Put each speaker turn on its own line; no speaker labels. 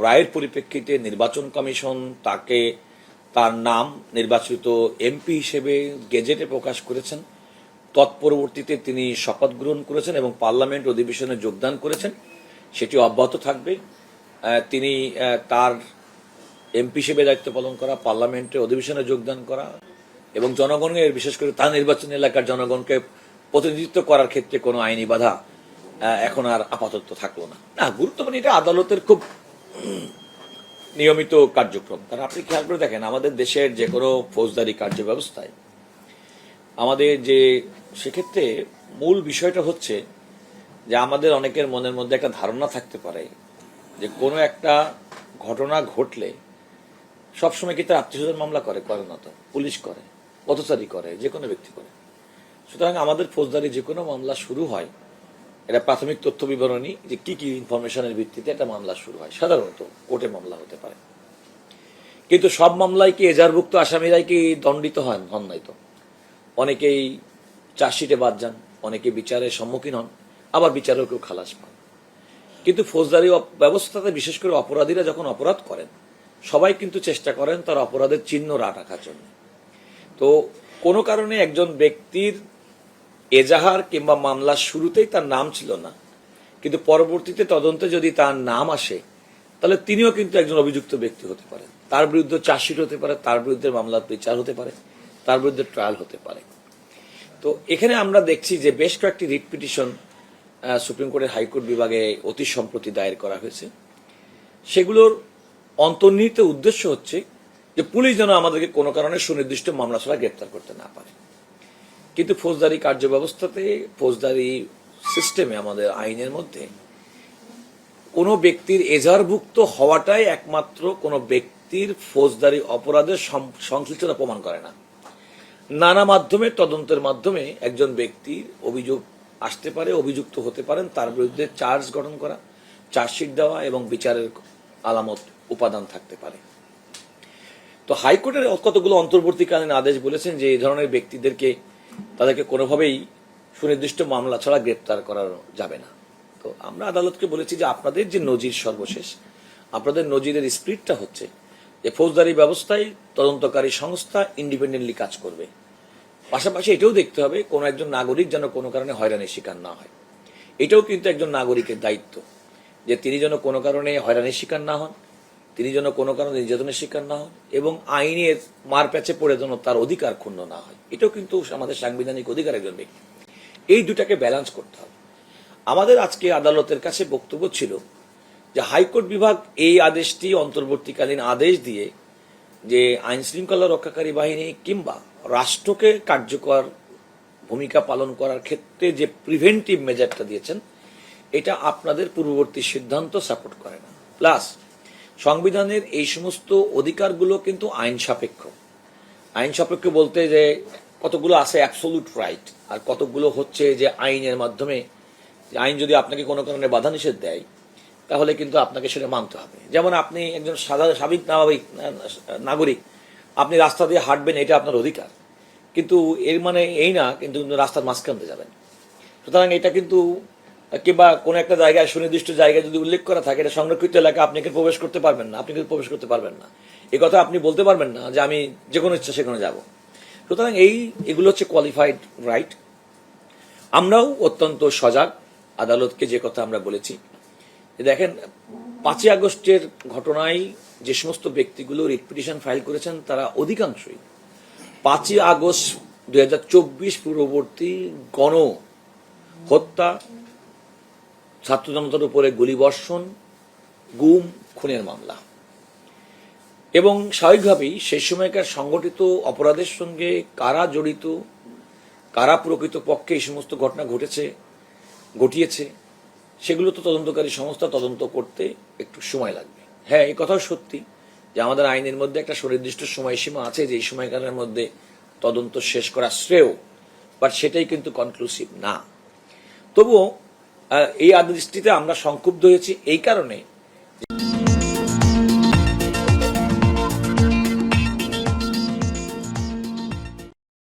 রায়ের পরিপ্রেক্ষিতে নির্বাচন কমিশন তাকে তার নাম নির্বাচিত এমপি হিসেবে গেজেটে প্রকাশ করেছেন। তৎপরবর্তীতে তিনি শপথ গ্রহণ করেছেন এবং পার্লামেন্ট অধিবেশনে যোগদান করেছেন। সেটি অব্যাহত থাকবে। তিনি তার এমপি হিসেবে দায়িত্ব পালন করা, পার্লামেন্টের অধিবেশনে যোগদান করা এবং জনগণের, বিশেষ করে তার নির্বাচনী এলাকার জনগণকে প্রতিনিধিত্ব করার ক্ষেত্রে কোনো আইনি বাধা এখন আর আপাতত থাকলো না। গুরুত্বপূর্ণ, এটা আদালতের খুব নিয়মিত কার্যক্রম। কারণ আপনি খেয়াল করে দেখেন, আমাদের দেশের যে কোনো ফৌজদারি কার্য ব্যবস্থায় আমাদের যে সেক্ষেত্রে মূল বিষয়টা হচ্ছে যে আমাদের অনেকের মনের মধ্যে একটা ধারণা থাকতে পারে যে কোনো একটা ঘটনা ঘটলে সবসময় কি তার আত্মীয়স্বজন মামলা করে না, তো পুলিশ করে, পথচারী করে, যে কোনো ব্যক্তি করে। সুতরাং আমাদের ফৌজদারি যে কোনো মামলা শুরু হয়, এটা প্রাথমিক তথ্য বিবরণী যে কি কি ইনফরমেশনের ভিত্তিতে একটা মামলা শুরু হয়। সাধারণত কোর্টে মামলা হতে পারে, কিন্তু সব মামলায় কি এজাহারভুক্ত আসামিরাই কি দণ্ডিত হন নাই তো। অনেকেই চার্জশিটে বাদ যান, অনেকে বিচারের সম্মুখীন হন, আবার বিচারেও কেউ খালাস পান। কিন্তু ফৌজদারি ব্যবস্থাতে বিশেষ করে অপরাধীরা যখন অপরাধ করেন, সবাই কিন্তু চেষ্টা করেন তার অপরাধের চিহ্ন রাখার জন্য। তো কোনো কারণে একজন ব্যক্তির এজাহার কিংবা মামলার শুরুতেই তার নাম ছিল না, কিন্তু পরবর্তীতে তদন্তে যদি তার নাম আসে, তাহলে তিনিও কিন্তু একজন অভিযুক্ত ব্যক্তি হতে পারেন। তার বিরুদ্ধে চার্জশিট হতে পারে, তার বিরুদ্ধে মামলার বিচার হতে পারে, তার বিরুদ্ধে ট্রায়াল হতে পারে। তো এখানে আমরা দেখছি যে বেশ কয়েকটি রিট পিটিশন সুপ্রিম কোর্টের হাইকোর্ট বিভাগে অতি সম্প্রতি দায়ের করা হয়েছে। সেগুলোর অন্তর্নিহিত উদ্দেশ্য হচ্ছে যে পুলিশ যেন আমাদেরকে কোনো কারণে সুনির্দিষ্ট মামলা ছাড়া গ্রেপ্তার করতে না পারে। কিন্তু ফৌজদারি কার্য ব্যবস্থাতে, ফৌজদারি সিস্টেমে, আমাদের আইনের মধ্যে কোনো ব্যক্তির এজাহারভুক্ত হওয়াটাই একমাত্র কোনো ব্যক্তির ফৌজদারি অপরাধের সংশ্লিষ্টতা প্রমাণ করে না। নানা মাধ্যমে, তদন্তের মাধ্যমে একজন ব্যক্তির অভিযোগ আসতে পারে, অভিযুক্ত হতে পারেন, তার বিরুদ্ধে চার্জ গঠন করা, চার্জশিট দেওয়া এবং বিচারের আলামত উপাদান থাকতে পারে। তো হাইকোর্টের কতগুলো অন্তর্বর্তীকালীন আদেশ বলেছেন যে এই ধরনের ব্যক্তিদেরকে, তাদেরকে কোনোভাবেই সুনির্দিষ্ট মামলা ছাড়া গ্রেপ্তার করা যাবে না। তো আমরা আদালতকে বলেছি যে আপনাদের যে নজির সর্বশেষ, আপনাদের নজিরের স্পিরিটটা হচ্ছে যে ফৌজদারি ব্যবস্থায় তদন্তকারী সংস্থা ইন্ডিপেন্ডেন্টলি কাজ করবে। পাশাপাশি এটাও দেখতে হবে কোনো একজন নাগরিক যেন কোনো কারণে হয়রানির শিকার না হয়। এটাও কিন্তু একজন নাগরিকের দায়িত্ব যে তিনি যেন কোনো কারণে হয়রানির শিকার না হন, তিনি যেন কোনো কারণে নির্যাতনের শিকার না হন এবং আইনের মারপ্যাচে পড়ে যেন তার অধিকার ক্ষুণ্ণ না হয়। এটাও কিন্তু আমাদের সাংবিধানিক অধিকার একজন ব্যক্তি। এই দুটাকে ব্যালেন্স করতে হবে। আমাদের আজকে আদালতের কাছে বক্তব্য ছিল যে হাইকোর্ট বিভাগ এই আদেশটি অন্তর্বর্তীকালীন আদেশ দিয়ে যে আইন শৃঙ্খলা রক্ষাকারী বাহিনী কিংবা রাষ্ট্রকে কার্যকর ভূমিকা পালন করার ক্ষেত্রে যে প্রিভেন্টিভ মেজারটা দিয়েছেন, এটা আপনাদের পূর্ববর্তী সিদ্ধান্ত সাপোর্ট করে না। প্লাস সংবিধানের এই সমস্ত অধিকারগুলো কিন্তু আইন সাপেক্ষ। আইন সাপেক্ষ বলতে যে কতগুলো আছে অ্যাবসোলুট রাইট, আর কতগুলো হচ্ছে যে আইনের মাধ্যমে, আইন যদি আপনাকে কোনো কারণে বাধা নিষেধ দেয় তাহলে কিন্তু আপনাকে সেটা মানতে হবে। যেমন আপনি একজন স্বাভাবিক নাগরিক, আপনি রাস্তা দিয়ে হাঁটবেন, এটা আপনার অধিকার, কিন্তু এর মানে এই না কিন্তু রাস্তার মাঝখান দিয়ে যাবেন। সুতরাং এটা কিন্তু, কিংবা কোনো একটা জায়গায়, সুনির্দিষ্ট জায়গায় যদি উল্লেখ করা থাকে এটা সংরক্ষিত এলাকা, আপনি কিন্তু প্রবেশ করতে পারবেন না, আপনি কিন্তু প্রবেশ করতে পারবেন না। এই কথা আপনি বলতে পারবেন না যে আমি যে কোনো ইচ্ছা সেখানে যাব। সুতরাং এগুলো হচ্ছে কোয়ালিফাইড রাইট। আমরাও অত্যন্ত সজাগ। আদালতকে যে কথা আমরা বলেছি, দেখেন 5ই আগস্টের ঘটনায় যে সমস্ত ব্যক্তিগুলো রিট পিটিশন ফাইল করেছেন তারা অধিকাংশই 5ই আগস্ট 2024 পূর্ববর্তী গণ হত্যা, ছাত্র জনতার উপরে গুলিবর্ষণ, গুম, খুনের মামলা। এবং স্বাভাবিকভাবেই সেই সময়কার সংগঠিত অপরাধের সঙ্গে কারা জড়িত, কারা প্রকৃত পক্ষে এই সমস্ত ঘটনা ঘটিয়েছে, সেগুলো তো তদন্তকারী সংস্থা তদন্ত করতে একটু সময় লাগবে। হ্যাঁ, এই কথাও সত্যি যে আমাদের আইনের মধ্যে একটা সুনির্দিষ্ট সময়সীমা আছে যে এই সময়কালের মধ্যে তদন্ত শেষ করা শ্রেয়, বাট সেটাই কিন্তু কনক্লুসিভ না। তবুও এই আদেশটিতে আমরা সংক্ষুব্ধ হয়েছি এই কারণে